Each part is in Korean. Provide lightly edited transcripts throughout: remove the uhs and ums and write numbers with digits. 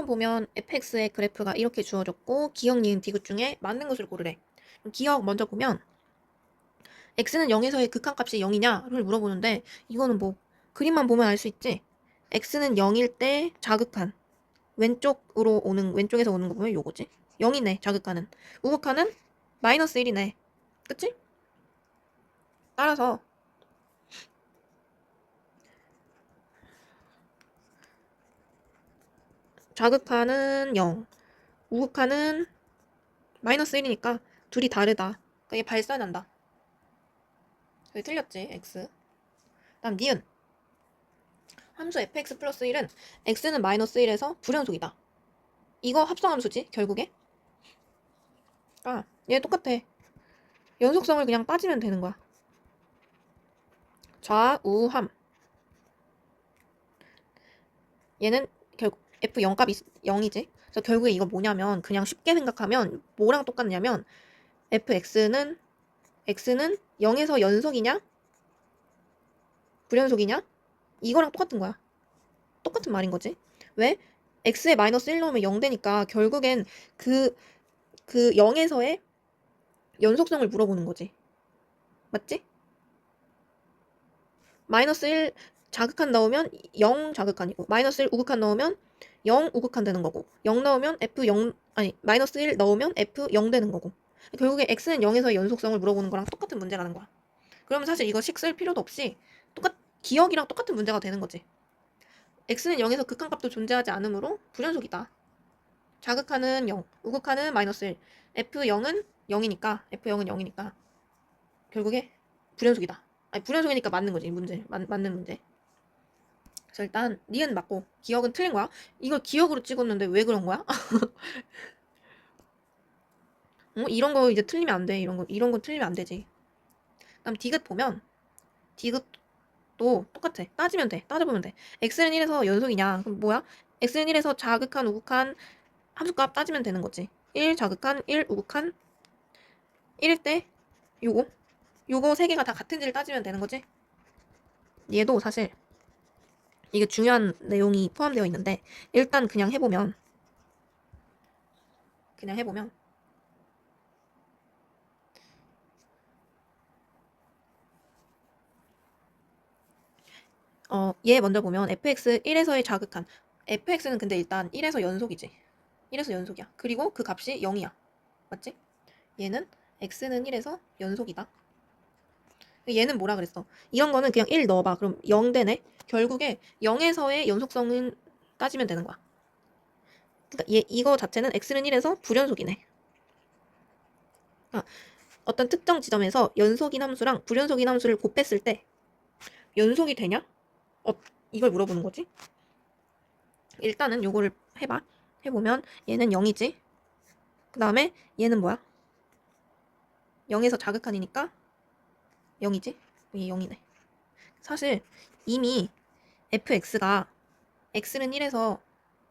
보면 fx의 그래프가 이렇게 주어졌고 기억, 니은, 디귿 중에 맞는 것을 고르래. 기억 먼저 보면 x는 0에서의 극한값이 0이냐를 물어보는데 이거는 뭐 그림만 보면 알 수 있지. x는 0일 때 자극한 왼쪽에서 오는 거 보면 요거지. 0이네 자극한은. 우극한은 마이너스 1이네. 그치? 따라서 자극한은 0, 우극한은 마이너스 1이니까 둘이 다르다. 그러니까 이게 발산한다. 여기 틀렸지, x. 다음 니은. 함수 fx 플러스 1은 x는 마이너스 1에서 불연속이다. 이거 합성함수지, 결국에. 아, 얘 똑같아. 연속성을 그냥 따지면 되는 거야. 좌우함. 얘는 결국 f0 값이 0이지. 그래서 결국에 이거 뭐냐면 그냥 쉽게 생각하면 뭐랑 똑같냐면 x는 0에서 연속이냐? 불연속이냐? 이거랑 똑같은 거야. 똑같은 말인 거지. 왜? x에 마이너스 1 넣으면 0 되니까 결국엔 그 0에서의 연속성을 물어보는 거지. 맞지? 마이너스 1 자극한 넣으면 0 자극한이고 마이너스 1 우극한 넣으면 0 우극한 되는 거고 0 넣으면 f0 아니 마이너스 1 넣으면 f0 되는 거고 결국에 x는 0에서 연속성을 물어보는 거랑 똑같은 문제라는 거야. 그러면 사실 이거 식 쓸 필요도 없이 기억이랑 똑같은 문제가 되는 거지. x는 0에서 극한값도 존재하지 않으므로 불연속이다. 자극하는 0, 우극하는 마이너스 1, f0은 0이니까 f0은 0이니까 결국에 불연속이다. 아니 불연속이니까 맞는 거지 문제. 맞는 문제. 그래서 일단 니은 맞고 기억은 틀린 거야. 이걸 기억으로 찍었는데 왜 그런 거야? 이런 거 이제 틀리면 안 돼. 이런 거 틀리면 안 되지. 그다음 디귿 보면 디귿도 똑같아. 따져보면 돼. x는 1에서 연속이냐? 그럼 뭐야? x는 1에서 자극한 우극한 함수값 따지면 되는 거지. 1 자극한 1 우극한 1일 때 요거 세 개가 다 같은지를 따지면 되는 거지. 얘도 사실 이게 중요한 내용이 포함되어 있는데 일단 그냥 해보면 얘 먼저 보면 fx 1에서의 자극한 fx는 근데 일단 1에서 연속이지. 1에서 연속이야. 그리고 그 값이 0이야. 맞지? 얘는 x는 1에서 연속이다. 얘는 뭐라 그랬어? 이런 거는 그냥 1 넣어봐. 그럼 0 되네. 결국에 0에서의 연속성은 따지면 되는 거야. 그러니까 이거 자체는 x는 1에서 불연속이네. 어떤 특정 지점에서 연속인 함수랑 불연속인 함수를 곱했을 때 연속이 되냐? 이걸 물어보는 거지. 일단은 요거를 해봐. 해보면 얘는 0이지. 그 다음에 얘는 뭐야? 0에서 자극한이니까 0이지. 이게 0이네. 사실 이미 fx가 x는 1에서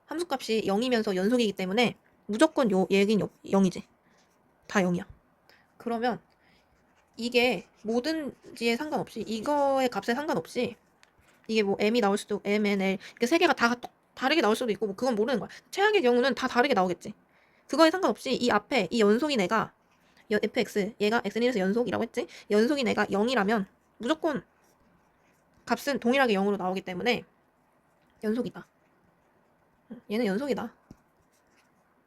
함수값이 0이면서 연속이기 때문에 무조건 얘긴 0이지. 다 0이야. 그러면 이게 뭐든지에 상관없이 이거의 값에 상관없이 이게 뭐 m이 나올 수도 m, n, l 이렇게 세 개가 다 다르게 나올 수도 있고 뭐 그건 모르는 거야. 최악의 경우는 다 다르게 나오겠지. 그거에 상관없이 이 앞에 이 연속인 애가 fx 얘가 x는 1에서 연속이라고 했지. 연속인 애가 0이라면 무조건 값은 동일하게 0으로 나오기 때문에 연속이다. 얘는 연속이다.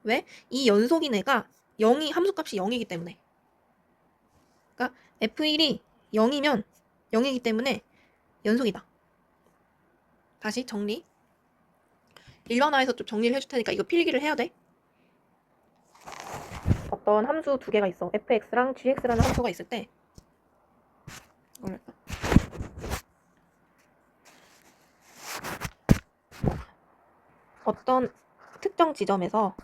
왜? 이 연속인 애가 함수값이 0이기 때문에. 그러니까 f1이 0이면 0이기 때문에 연속이다. 다시 정리. 일반화해서 좀 정리를 해줄 테니까 이거 필기를 해야 돼. 어떤 함수 두 개가 있어. fx랑 gx라는 함수가 있을 때 어떤 특정 지점에서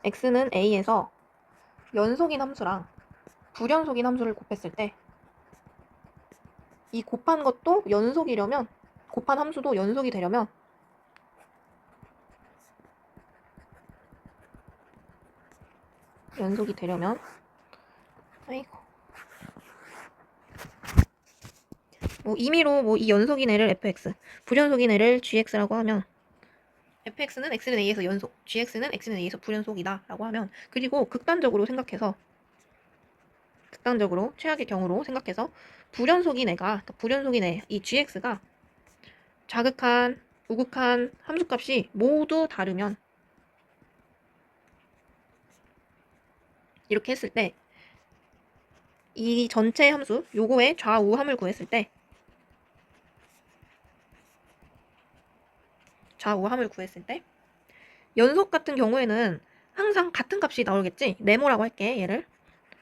x는 a에서 연속인 함수랑 불연속인 함수를 곱했을 때 이 곱한 것도 연속이려면 곱한 함수도 연속이 되려면 아이고 뭐 임의로 뭐 이 연속인 애를 fx, 불연속인 애를 gx라고 하면 fx는 x는 a에서 연속, gx는 x는 a에서 불연속이다 라고 하면, 그리고 극단적으로 생각해서, 극단적으로 최악의 경우로 생각해서 불연속인 애가, 그러니까 불연속인 애, 이 gx가 자극한, 우극한 함수값이 모두 다르면, 이렇게 했을 때 이 전체 함수, 요거의 좌우함을 구했을 때, 좌우함을 구했을 때 연속 같은 경우에는 항상 같은 값이 나오겠지? 네모라고 할게, 얘를.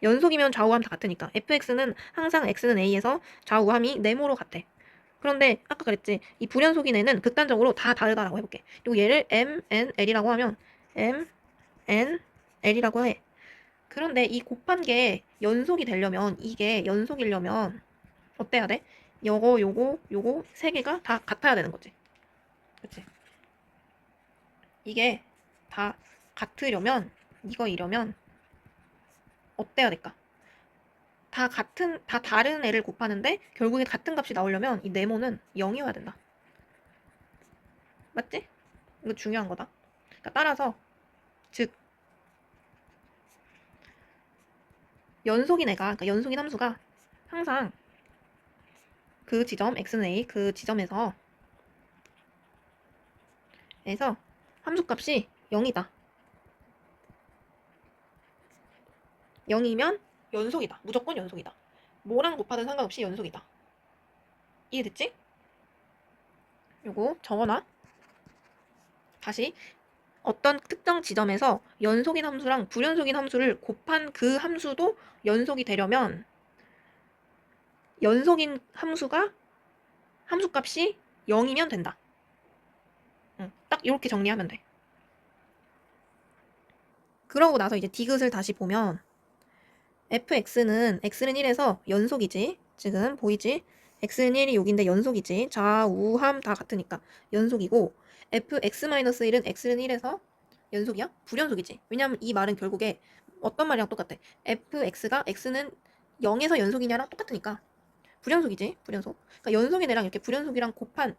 연속이면 좌우함 다 같으니까 fx는 항상 x는 a에서 좌우함이 네모로 같아. 그런데 아까 그랬지, 이 불연속인 애는 극단적으로 다 다르다라고 해볼게. 그리고 얘를 m, n, l이라고 하면 m, n, l이라고 해. 그런데 이 곱한 게 연속이 되려면, 이게 연속이려면 어때야 돼? 요거 세 개가 다 같아야 되는 거지. 그치? 이게 다 같으려면, 이거 이러면 어때야 될까? 다 다른 애를 곱하는데 결국에 같은 값이 나오려면 이 네모는 0이어야 된다. 맞지? 이거 중요한 거다. 그러니까 따라서, 즉 연속인 애가, 그러니까 연속인 함수가 항상 그 지점 x는 a, 그 지점에서 함수값이 0이다. 0이면 연속이다. 무조건 연속이다. 뭐랑 곱하든 상관없이 연속이다. 이해됐지? 요거 적어놔. 다시, 어떤 특정 지점에서 연속인 함수랑 불연속인 함수를 곱한 그 함수도 연속이 되려면 연속인 함수가 함수값이 0이면 된다. 딱 이렇게 정리하면 돼. 그러고 나서 이제 디귿을 다시 보면 fx는 x는 1에서 연속이지. 지금 보이지? x는 1이 여기인데 연속이지. 좌우함 다 같으니까 연속이고, fx-1은 x는 1에서 연속이야? 불연속이지. 왜냐면 이 말은 결국에 어떤 말이랑 똑같아. fx가 x는 0에서 연속이냐랑 똑같으니까 불연속이지. 불연속. 그러니까 연속인 애랑 이렇게 불연속이랑 곱한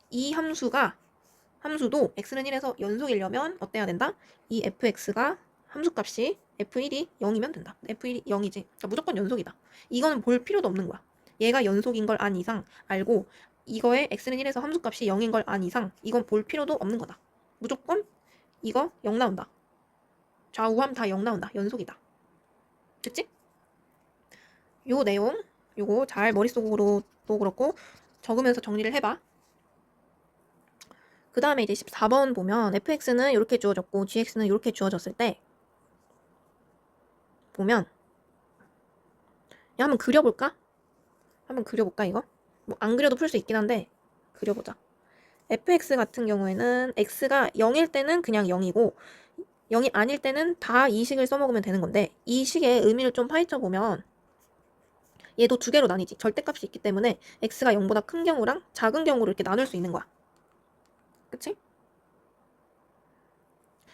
이 함수도 x는 1에서 연속이려면 어때야 된다? 이 fx가 함수값이 f1이 0이면 된다. f1이 0이지. 그러니까 무조건 연속이다. 이거는 볼 필요도 없는 거야. 얘가 연속인 걸 안 이상 알고, 이거에 x는 1에서 함수값이 0인 걸 안 이상 이건 볼 필요도 없는 거다. 무조건 이거 0 나온다. 좌우함 다 0 나온다. 연속이다. 됐지? 요 내용, 요거 잘 머릿속으로도 그렇고 적으면서 정리를 해봐. 그 다음에 이제 14번 보면 fx는 이렇게 주어졌고 gx는 이렇게 주어졌을 때 보면, 야, 한번 그려볼까? 이거? 뭐 안 그려도 풀 수 있긴 한데 그려보자. fx 같은 경우에는 x가 0일 때는 그냥 0이고 0이 아닐 때는 다 이 식을 써먹으면 되는 건데, 이 식의 의미를 좀 파헤쳐 보면 얘도 두 개로 나뉘지. 절대값이 있기 때문에 x가 0보다 큰 경우랑 작은 경우로 이렇게 나눌 수 있는 거야. 그치?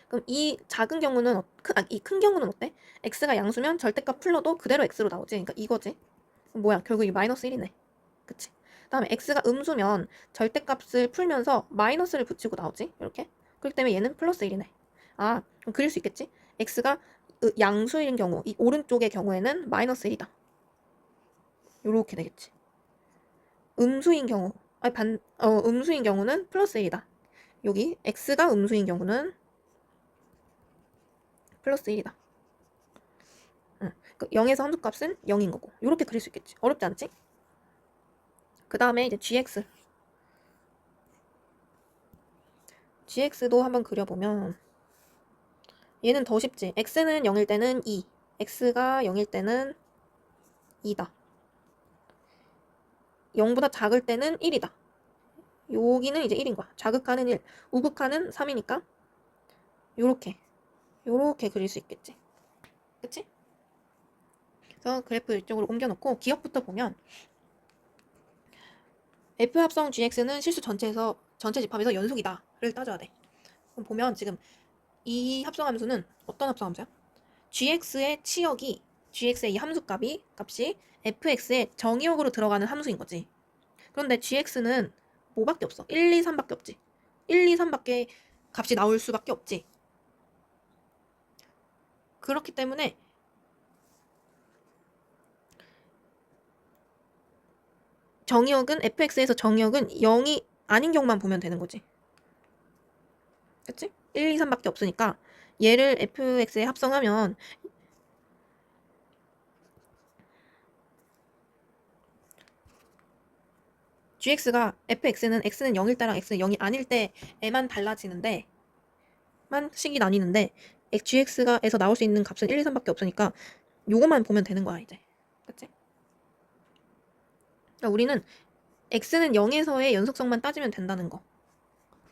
그럼 이 작은 경우는 이 큰 경우는 어때? x가 양수면 절대값 풀러도 그대로 x로 나오지. 그러니까 이거지. 뭐야, 결국 이 마이너스 1이네. 그치? 다음에 x가 음수면 절대값을 풀면서 마이너스를 붙이고 나오지. 이렇게. 그렇기 때문에 얘는 플러스 1이네. 아, 그럼 그릴 수 있겠지? x가 양수인 경우, 이 오른쪽의 경우에는 마이너스 1이다. 요렇게 되겠지. 음수인 경우, 음수인 경우는 플러스 1이다. 여기 x가 음수인 경우는 플러스 1이다. 0에서 함수값은 0인 거고. 요렇게 그릴 수 있겠지. 어렵지 않지? 그 다음에 이제 gx도 한번 그려보면 얘는 더 쉽지. x는 0일 때는 2, x가 0일 때는 2다. 0보다 작을 때는 1이다. 여기는 이제 1인 거야. 자극하는 1, 우극하는 3이니까 요렇게 그릴 수 있겠지. 그치? 그래서 그래프 이쪽으로 옮겨놓고 기억부터 보면 f 합성 gx는 실수 전체 집합에서 연속이다를 따져야 돼. 그럼 보면 지금 이 합성함수는 어떤 합성함수야? gx의 치역이, gx의 이 함수값이 fx의 정의역으로 들어가는 함수인 거지. 그런데 gx는 뭐밖에 없어? 1, 2, 3밖에 없지. 1, 2, 3밖에 값이 나올 수밖에 없지. 그렇기 때문에 정의역은 fx에서 정의역은 0이 아닌 경우만 보면 되는 거지. 그치? 1, 2, 3밖에 없으니까 얘를 fx에 합성하면 gx가 fx는 x는 0일 때랑 x는 0이 아닐 때에만 달라지는데 만 식이 나뉘는데 gx가에서 나올 수 있는 값은 1, 2, 3밖에 없으니까 요거만 보면 되는 거야 이제. 그치? 그러니까 우리는 x는 0에서의 연속성만 따지면 된다는 거.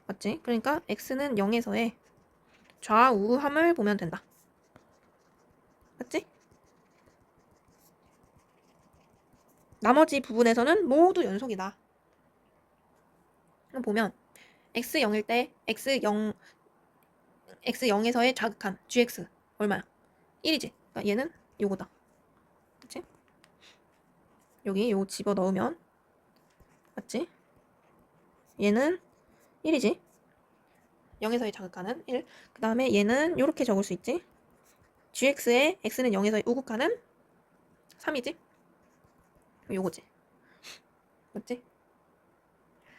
맞지? 그러니까 x는 0에서의 좌우함을 보면 된다. 맞지? 나머지 부분에서는 모두 연속이다. 보면 x 0일 때 x0에서의 자극한 gx 얼마야? 1이지. 그러니까 얘는 요거다. 그치? 여기 요거 집어 넣으면 맞지? 얘는 1이지. 0에서의 자극하는 1. 그 다음에 얘는 요렇게 적을 수 있지. gx의 x는 0에서의 우극하는 3이지. 요거지. 맞지?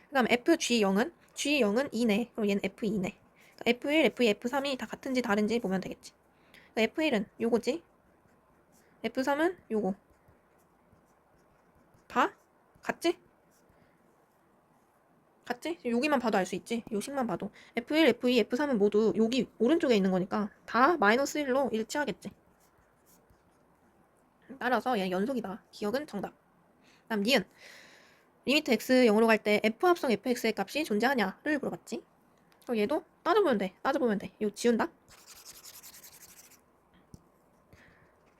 그 다음에 fg0은 g0은 2네. 그럼 얘는 f2네. 그러니까 f1, f2, f3이 다 같은지 다른지 보면 되겠지. 그러니까 f1은 요거지. f3은 요거. 다 같지? 같지? 여기만 봐도 알 수 있지. 요 식만 봐도 F1, F2, F3은 모두 여기 오른쪽에 있는 거니까 다 마이너스 1로 일치하겠지. 따라서 얘는 연속이다. 기억은 정답. 다음 니은 리미트 x 0으로 갈 때 f 합성 fx의 값이 존재하냐를 물어봤지. 그럼 얘도 따져보면 돼. 따져보면 돼. 이거 지운다.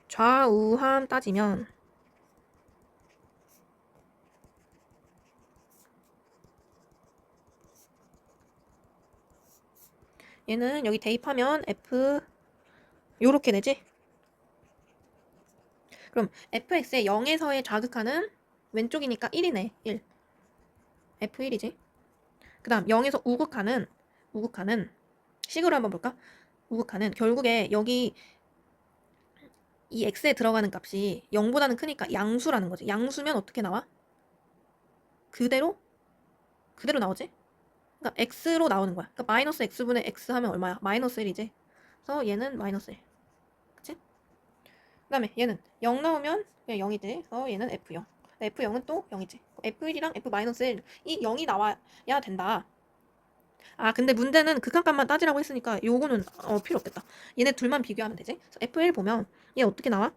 좌우함 따지면 얘는 여기 대입하면 f 요렇게 되지. 그럼 fx의 0에서의 좌극하는 왼쪽이니까 1이네. 1. f1이지. 그 다음 0에서 우극하는 식으로 한번 볼까? 우극하는 결국에 여기 이 x에 들어가는 값이 0보다는 크니까 양수라는 거지. 양수면 어떻게 나와? 그대로 나오지? 그러니까 x로 나오는 거야. 그러니까 마이너스 x분의 x 하면 얼마야? 마이너스 1이지. 그래서 얘는 마이너스 1. 그치? 그 다음에 얘는 0 나오면 그냥 0이지. 그래서 얘는 f0. f0은 또 0이지. f1이랑 f-1 이 0이 나와야 된다. 아 근데 문제는 극한값만 따지라고 했으니까 요거는 필요 없겠다. 얘네 둘만 비교하면 되지. 그래서 f1 보면 얘 어떻게 나와?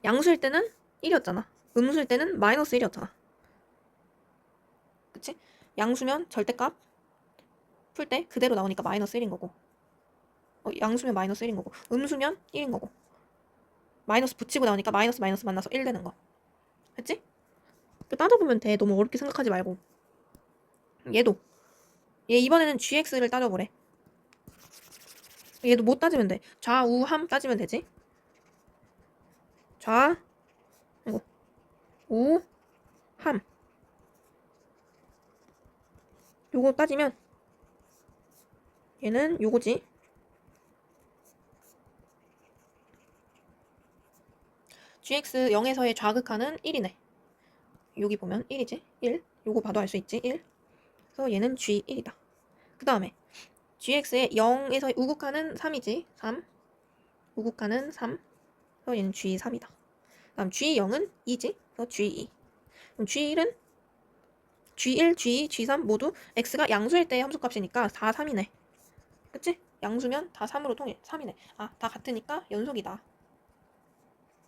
양수일 때는 1이었잖아. 음수일 때는 마이너스 1이었잖아. 그치? 양수면 절대값 풀 때 그대로 나오니까 마이너스 1인 거고 양수면 마이너스 1인 거고 음수면 1인 거고 마이너스 붙이고 나오니까 마이너스 마이너스 만나서 1 되는 거. 했지? 따져보면 돼. 너무 어렵게 생각하지 말고. 얘도 얘 이번에는 gx를 따져보래. 얘도 못 따지면 돼. 좌우함 따지면 되지. 좌 이거 우함 요거 따지면 얘는 요거지. gx 0에서의 좌극하는 1이네. 여기 보면 1이지. 1. 요거 봐도 알 수 있지. 1. 그래서 얘는 g1이다. 그 다음에 gx의 0에서의 우극하는 3이지. 3. 우극하는 3. 그래서 얘는 g3이다. 다음 g0은 2지. 그래서 g2. 그럼 g1은 g1, g2, g3 모두 x가 양수일 때의 함수값이니까 다 3이네. 그치? 양수면 다 3으로 통일. 3이네. 아, 다 같으니까 연속이다.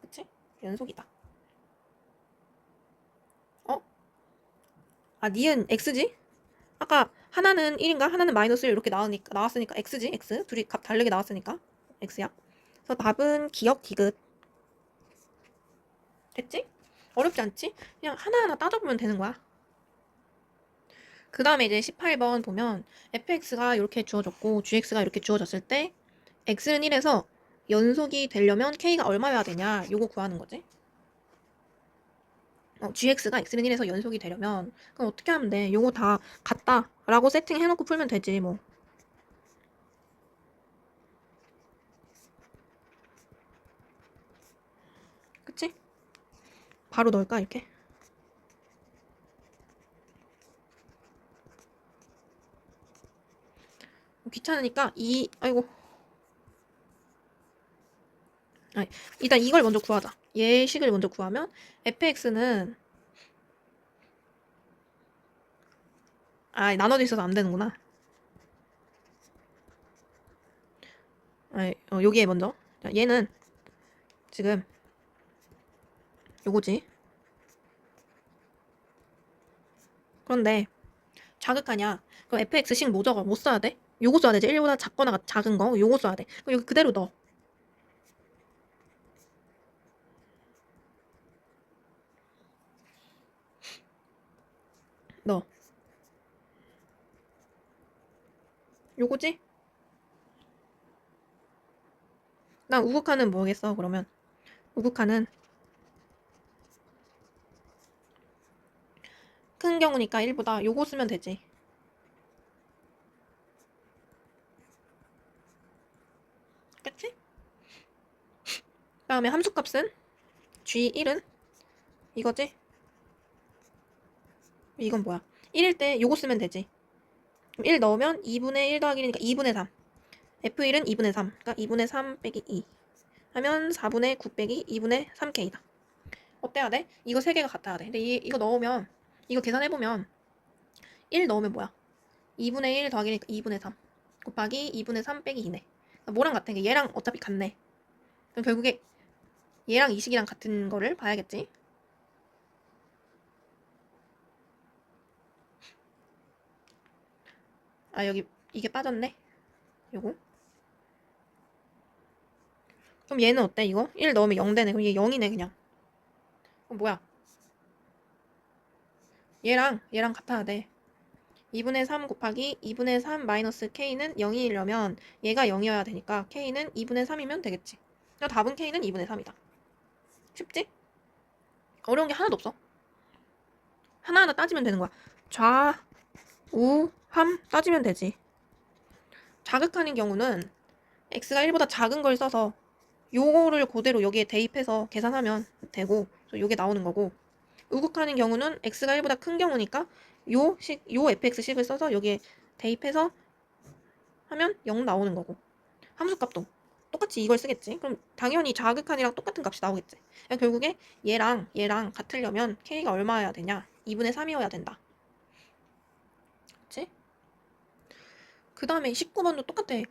그치? 연속이다. 아, 니은 x지? 아까 하나는 1인가? 하나는 마이너스 1 이렇게 나왔으니까 x지? x. 둘이 값 다르게 나왔으니까 x야. 그래서 답은 기억 디귿. 됐지? 어렵지 않지? 그냥 하나하나 따져보면 되는 거야. 그 다음에 이제 18번 보면 fx가 이렇게 주어졌고 gx가 이렇게 주어졌을 때 x는 1에서 연속이 되려면 k가 얼마여야 되냐 요거 구하는 거지. gx가 x는 1에서 연속이 되려면 그럼 어떻게 하면 돼? 요거 다 같다 라고 세팅해놓고 풀면 되지 뭐. 그치? 바로 넣을까 이렇게? 귀찮으니까 아이고. 아니, 일단 이걸 먼저 구하자. 예식을 먼저 구하면 fx는 나눠져 있어서 안 되는구나. 여기에 먼저. 자, 얘는 지금 요거지. 그런데 자극하냐? 그럼 fx식 뭐 적어? 못 써야 돼? 요거 써야 되지. 1보다 작거나 작은 거 요거 써야 돼. 그럼 여기 그대로 넣어. 넣어. 요거지? 난 우극한은 뭐겠어 그러면. 우극한은 큰 경우니까 1보다 요거 쓰면 되지. 그치? 그 다음에 함수값은 g1은 이거지? 이건 뭐야? 1일 때 요거 쓰면 되지. 1 넣으면 2분의 1 더하기 1이니까 2분의 3. F1은 2분의 3. 그러니까 2분의 3 빼기 2. 하면 4분의 9 빼기 2분의 3K다. 어때야 돼? 이거 3개가 같아야 돼. 근데 이거 넣으면, 이거 계산해보면 1 넣으면 뭐야? 2분의 1 더하기 2분의 3 곱하기 2분의 3 빼기 2네. 그러니까 뭐랑 같아? 얘랑 어차피 같네. 그럼 결국에 얘랑 이 식이랑 같은 거를 봐야겠지? 여기 이게 빠졌네. 요거. 그럼 얘는 어때? 이거? 1 넣으면 0 되네. 그럼 얘 0이네 그냥. 그럼 뭐야? 얘랑 같아야 돼. 2분의 3 곱하기 2분의 3 마이너스 K는 0이려면 얘가 0이어야 되니까 K는 2분의 3이면 되겠지. 그러니까 답은 K는 2분의 3이다. 쉽지? 어려운 게 하나도 없어. 하나하나 따지면 되는 거야. 좌, 우, 함 따지면 되지. 자극하는 경우는 x가 1보다 작은 걸 써서 요거를 그대로 여기에 대입해서 계산하면 되고 요게 나오는 거고, 우극하는 경우는 x가 1보다 큰 경우니까 요 fx식을 써서 여기에 대입해서 하면 0 나오는 거고, 함수값도 똑같이 이걸 쓰겠지. 그럼 당연히 자극한이랑 똑같은 값이 나오겠지. 그러니까 결국에 얘랑 같으려면 k가 얼마여야 되냐? 2분의 3이어야 된다. 그치? 그 다음에 19번도 똑같아.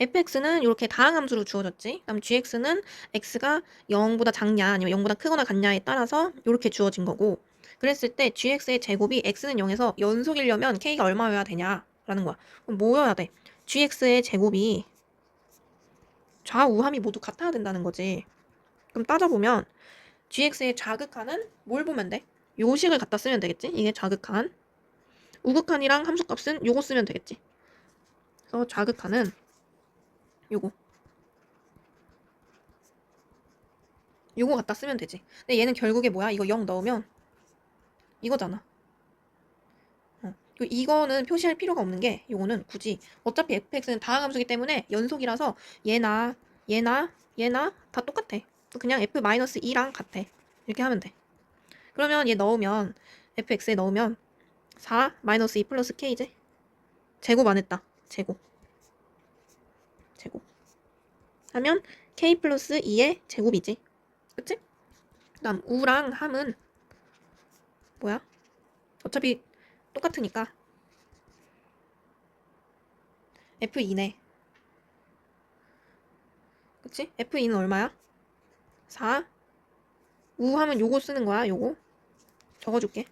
fx는 이렇게 다항함수로 주어졌지. 그다음 gx는 x가 0보다 작냐 아니면 0보다 크거나 같냐에 따라서 이렇게 주어진 거고, 그랬을 때 gx의 제곱이 x는 0에서 연속이려면 k가 얼마여야 되냐라는 거야. 그럼 뭐여야 돼? gx의 제곱이 좌우함이 모두 같아야 된다는 거지. 그럼 따져보면 gx의 자극한은 뭘 보면 돼? 요 식을 갖다 쓰면 되겠지? 이게 자극한. 우극한이랑 함수값은 요거 쓰면 되겠지. 그래서 자극한은 요거 갖다 쓰면 되지. 근데 얘는 결국에 뭐야? 이거 0 넣으면 이거잖아. 이거는 표시할 필요가 없는 게, 요거는 굳이 어차피 fx는 다항함수기 때문에 연속이라서 얘나 다 똑같아. 그냥 f-2랑 같아. 이렇게 하면 돼. 그러면 얘 넣으면 fx에 넣으면 4-2 플러스 k지? 제곱 안 했다. 제곱 하면 k 플러스 2의 제곱이지. 그치? 그다음 우랑 함은 뭐야? 어차피 똑같으니까 F2네. 그치? F2는 얼마야? 4. 우 하면 요거 쓰는 거야. 요거 적어줄게.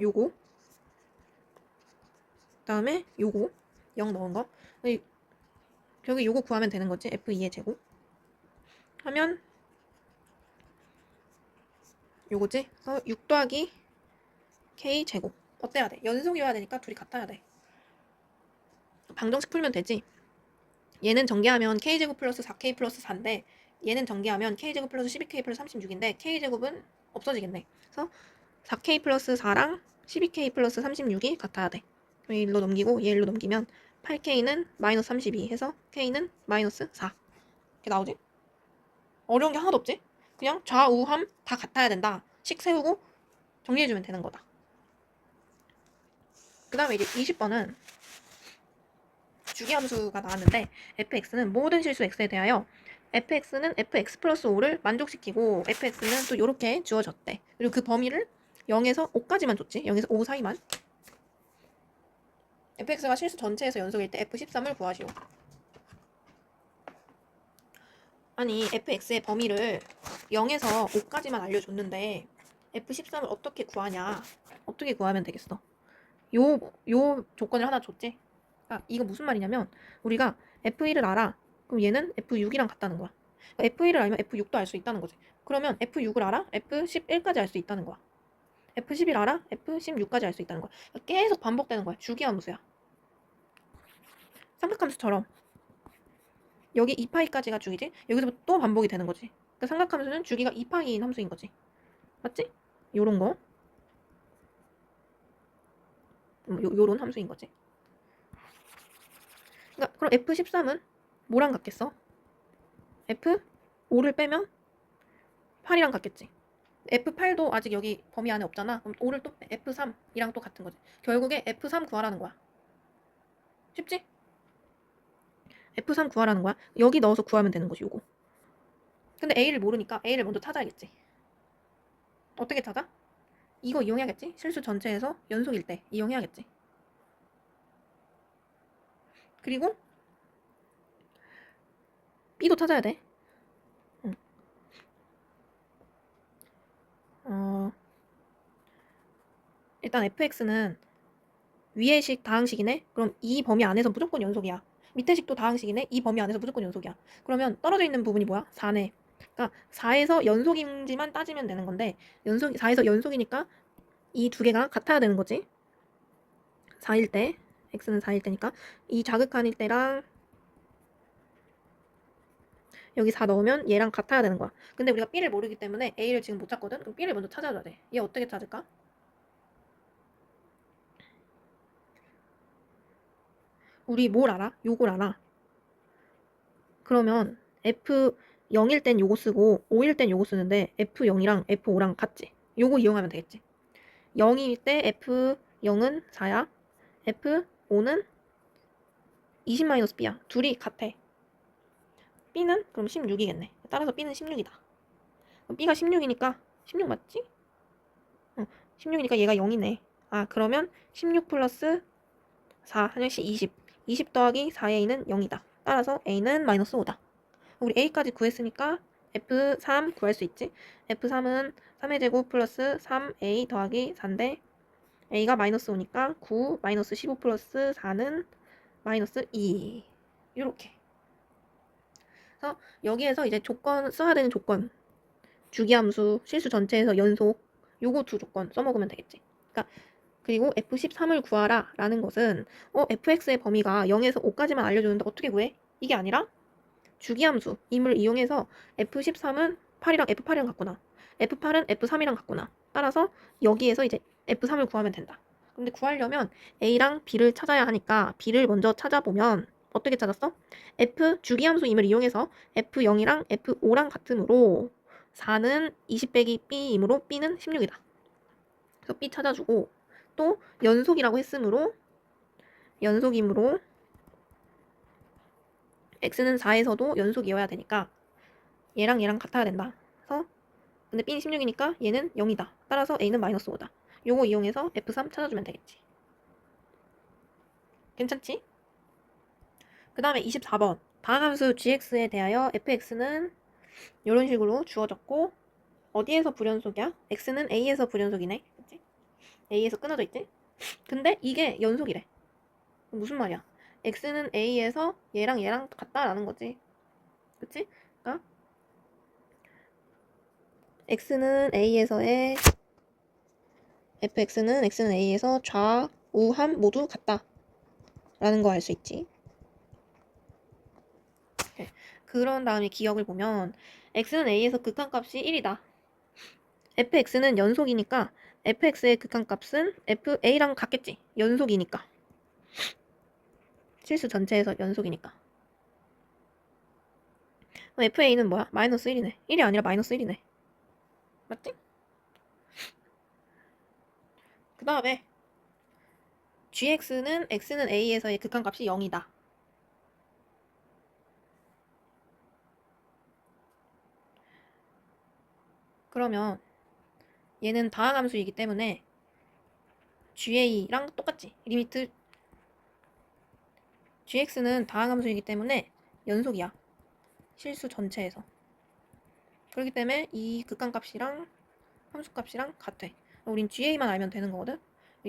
요거 그다음에 요거 0 넣은 거. 결국 요거 구하면 되는 거지. F2의 제곱 하면 요거지. 그래서 6 더하기 K 제곱. 어때야 돼? 연속이어야 되니까 둘이 같아야 돼. 방정식 풀면 되지. 얘는 전개하면 K제곱 플러스 4K 플러스 4인데 얘는 전개하면 k제곱 플러스 12k 플러스 36인데 k제곱은 없어지겠네. 그래서 4k 플러스 4랑 12k 플러스 36이 같아야 돼. 그럼 일로 넘기고 얘 일로 넘기면 8k는 마이너스 32 해서 k는 마이너스 4 이렇게 나오지? 어려운 게 하나도 없지? 그냥 좌우함 다 같아야 된다. 식 세우고 정리해주면 되는 거다. 그 다음에 이제 20번은 주기함수가 나왔는데 fx는 모든 실수 x에 대하여 fx는 fx 플러스 5를 만족시키고 fx는 또 이렇게 주어졌대. 그리고 그 범위를 0에서 5까지만 줬지. 0에서 5 사이만. fx가 실수 전체에서 연속일 때 f13을 구하시오. 아니 fx의 범위를 0에서 5까지만 알려줬는데 f13을 어떻게 구하냐. 어떻게 구하면 되겠어. 요 조건을 하나 줬지. 그러니까 이거 무슨 말이냐면 우리가 f1을 알아. 그럼 얘는 f6이랑 같다는 거야. f1을 알면 f6도 알 수 있다는 거지. 그러면 f6을 알아? f11까지 알 수 있다는 거야. f11 알아? f16까지 알 수 있다는 거야. 계속 반복되는 거야. 주기함수야. 삼각함수처럼 여기 2파이까지가 주기지? 여기서부터 또 반복이 되는 거지. 그러니까 삼각함수는 주기가 2파이인 함수인 거지. 맞지? 요런 거. 요런 함수인 거지. 그러니까 그럼 f13은 뭐랑 같겠어? f5를 빼면 8이랑 같겠지. f8도 아직 여기 범위 안에 없잖아. 그럼 5를 또 f3이랑 또 같은 거지. 결국에 f3 구하라는 거야. 쉽지? f3 구하라는 거야. 여기 넣어서 구하면 되는 거지, 요거. 근데 a를 모르니까 a를 먼저 찾아야겠지. 어떻게 찾아? 이거 이용해야겠지? 실수 전체에서 연속일 때 이용해야겠지. 그리고 b도 찾아야 돼. 일단 fx는 위의 식 다항식이네? 그럼 이 범위 안에서 무조건 연속이야. 밑에 식도 다항식이네? 이 범위 안에서 무조건 연속이야. 그러면 떨어져 있는 부분이 뭐야? 4네. 그러니까 4에서 연속인지만 따지면 되는 건데 4에서 연속이니까 이 두 개가 같아야 되는 거지. 4일 때, x는 4일 때니까 이 자극한일 때랑 여기 4 넣으면 얘랑 같아야 되는 거야. 근데 우리가 b를 모르기 때문에 a를 지금 못 찾거든? 그럼 b를 먼저 찾아줘야 돼. 얘 어떻게 찾을까? 우리 뭘 알아? 요걸 알아. 그러면 F0일 땐 요거 쓰고 5일 땐 요거 쓰는데 F0이랑 F5랑 같지? 요거 이용하면 되겠지. 0일 때 F0은 4야. F5는 20-B야. 둘이 같아. B는 그럼 16이겠네. 따라서 B는 16이다. B가 16이니까 16 맞지? 16이니까 얘가 0이네. 아 그러면 16 플러스 4 하면 20. 20 더하기 4A는 0이다. 따라서 A는 마이너스 5다. 우리 A까지 구했으니까 F3 구할 수 있지. F3은 3의 제곱 플러스 3A 더하기 4인데 A가 마이너스 5니까 9 마이너스 15 플러스 4는 마이너스 2 이렇게. 그래서 여기에서 이제 조건 써야 되는 조건 주기함수 실수 전체에서 연속 요거 두 조건 써먹으면 되겠지. 그러니까 그리고 F13을 구하라 라는 것은 fx의 범위가 0에서 5까지만 알려주는데 어떻게 구해? 이게 아니라 주기함수 임을 이용해서 F13은 8이랑 F8이랑 같구나. F8은 F3이랑 같구나. 따라서 여기에서 이제 F3을 구하면 된다. 근데 구하려면 A랑 B를 찾아야 하니까 B를 먼저 찾아보면 어떻게 찾았어? F 주기함수 임을 이용해서 F0이랑 F5랑 같으므로 4는 20 빼기 B이므로 B는 16이다. 그래서 B 찾아주고 또 연속이라고 했으므로 연속이므로 x는 4에서도 연속이어야 되니까 얘랑 얘랑 같아야 된다. 그래서 근데 b는 16이니까 얘는 0이다. 따라서 a는 마이너스 5다. 요거 이용해서 f3 찾아주면 되겠지. 괜찮지? 그 다음에 24번 다항함수 gx에 대하여 fx는 이런 식으로 주어졌고 어디에서 불연속이야? x는 a에서 불연속이네. 그치? a에서 끊어져 있지? 근데 이게 연속이래. 무슨 말이야? x는 a에서 얘랑 얘랑 같다라는 거지. 그치? 그러니까 x는 a에서의 x는 a에서 좌우함 모두 같다 라는 거 알 수 있지. 그런 다음에 기억을 보면 x는 a에서 극한값이 1이다. fx는 연속이니까 fx의 극한값은 a랑 같겠지. 연속이니까. 실수 전체에서 연속이니까. 그럼 fa는 뭐야? 마이너스 1이네. 1이 아니라 마이너스 1이네. 맞지? 그 다음에 x는 a에서의 극한값이 0이다. 그러면 얘는 다항함수이기 때문에 ga랑 똑같지. 리미트 gx는 다항함수이기 때문에 연속이야. 실수 전체에서. 그렇기 때문에 이 극한값이랑 함수값이랑 같아. 우린 ga만 알면 되는 거거든.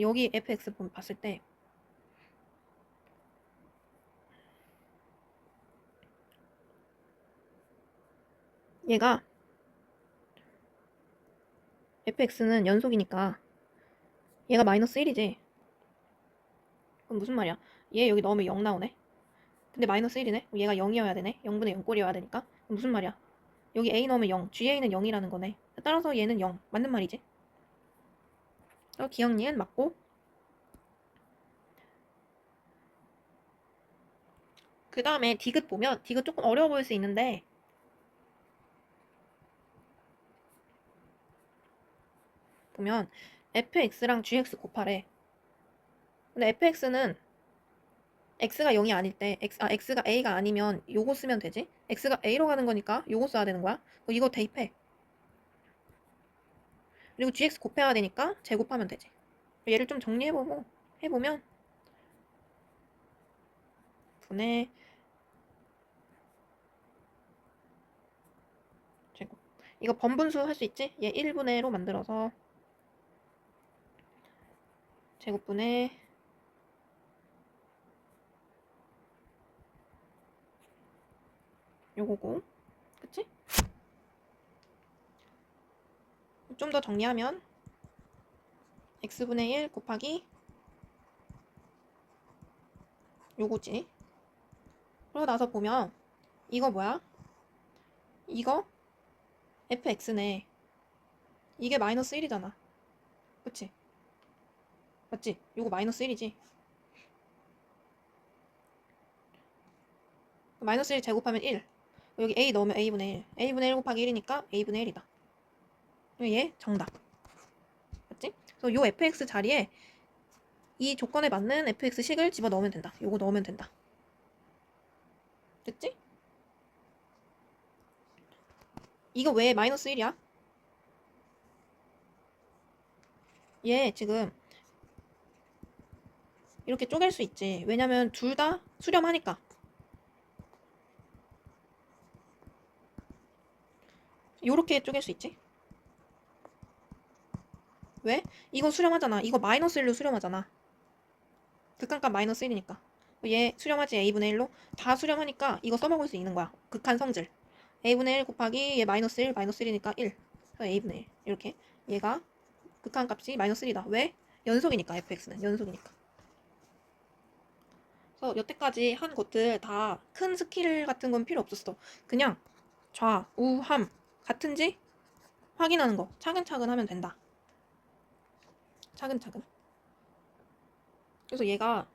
여기 fx 봤을 때 얘가 fx는 연속이니까 얘가 마이너스 1이지. 그럼 무슨 말이야? 얘 여기 넣으면 0 나오네. 근데 마이너스 1이네? 그럼 얘가 0이어야 되네. 0분의 0꼴이어야 되니까. 그럼 무슨 말이야? 여기 a 넣으면 0, ga는 0이라는 거네. 따라서 얘는 0. 맞는 말이지. 기억 니은 맞고. 그 다음에 디귿 보면 디귿 조금 어려워 보일 수 있는데 보면 fx랑 gx 곱하래. 근데 fx는 x가 0이 아닐 때 x가 a가 아니면 요거 쓰면 되지. x가 a로 가는 거니까 요거 써야 되는 거야. 이거 대입해. 그리고 gx 곱해야 되니까 제곱하면 되지. 얘를 좀 해보면 분의 제곱. 이거 번분수 할 수 있지? 얘 1분의로 만들어서 제곱분의 요거고. 그치? 좀 더 정리하면 x분의 1 곱하기 요거지. 그러고 나서 보면 이거 뭐야? 이거 fx네. 이게 마이너스 1이잖아. 그치? 맞지? 요거 마이너스 1이지. 마이너스 1 제곱하면 1. 여기 a 넣으면 a분의 1. a분의 1 곱하기 1이니까 a분의 1이다. 얘 정답. 맞지? 그래서 요 fx 자리에 이 조건에 맞는 fx식을 집어넣으면 된다. 요거 넣으면 된다. 됐지? 이거 왜 마이너스 1이야? 얘 지금 이렇게 쪼갤 수 있지. 왜냐면 둘 다 수렴하니까. 요렇게 쪼갤 수 있지. 왜? 이거 수렴하잖아. 이거 마이너스 1로 수렴하잖아. 극한값 마이너스 1이니까. 얘 수렴하지. a분의 1로. 다 수렴하니까 이거 써먹을 수 있는 거야. 극한 성질. a분의 1 곱하기 얘 마이너스 1, 마이너스 1이니까 1. 그래서 a분의 1. 이렇게. 얘가 극한값이 마이너스 1이다. 왜? 연속이니까. fx는. 연속이니까. 그래서 여태까지 한 것들 다 큰 스킬 같은 건 필요 없었어. 그냥 좌, 우, 함 같은지 확인하는 거 차근차근 하면 된다. 차근차근. 그래서 얘가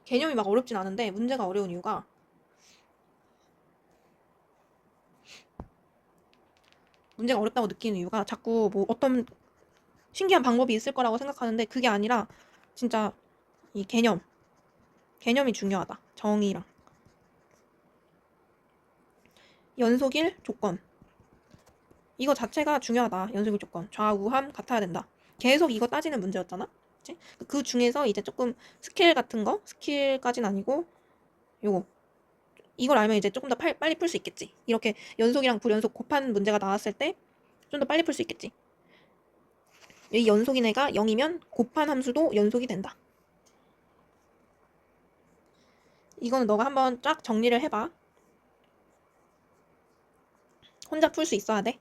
개념이 막 어렵진 않은데 문제가 어려운 이유가 문제가 어렵다고 느끼는 이유가 자꾸 뭐 어떤 신기한 방법이 있을 거라고 생각하는데 그게 아니라 진짜 이 개념이 중요하다. 정의랑 연속일 조건 이거 자체가 중요하다. 연속일 조건 좌우함 같아야 된다. 계속 이거 따지는 문제였잖아. 그치? 그 중에서 이제 조금 스킬 같은 거 스킬까진 아니고 요거 이걸 알면 이제 조금 더 빨리 풀 수 있겠지. 이렇게 연속이랑 불연속 곱한 문제가 나왔을 때 좀 더 빨리 풀 수 있겠지. 이 연속인 애가 0이면 곱한 함수도 연속이 된다. 이거는 너가 한번 쫙 정리를 해봐. 혼자 풀 수 있어야 돼.